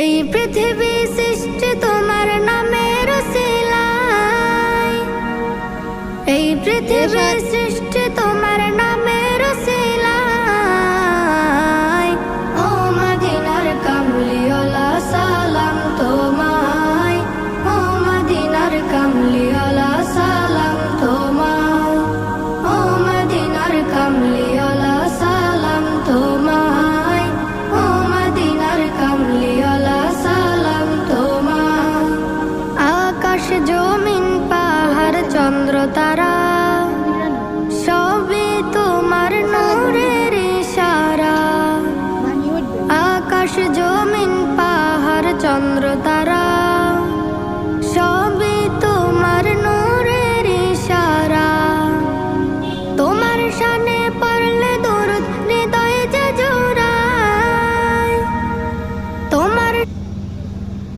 এই পৃথিবী সৃষ্টি তোমার নামের উসিলায়, এই পৃথিবী সৃষ্টি তোমার নামের উসিলায়। ও মদিনার কামলিওয়ালা সালাম তোমায়, ও মদিনার কামলিওয়ালা সালাম তোমায়, ও মদিনার কামলিওয়ালা সালাম তোমায়, ও মদিনার কামলিওয়ালা সালাম তোমায়। আকাশ জমিন পাহাড় চন্দ্র তারা সবই তোমার নূরের ইশারা। আকাশ জমিন পাহাড় চন্দ্র তারা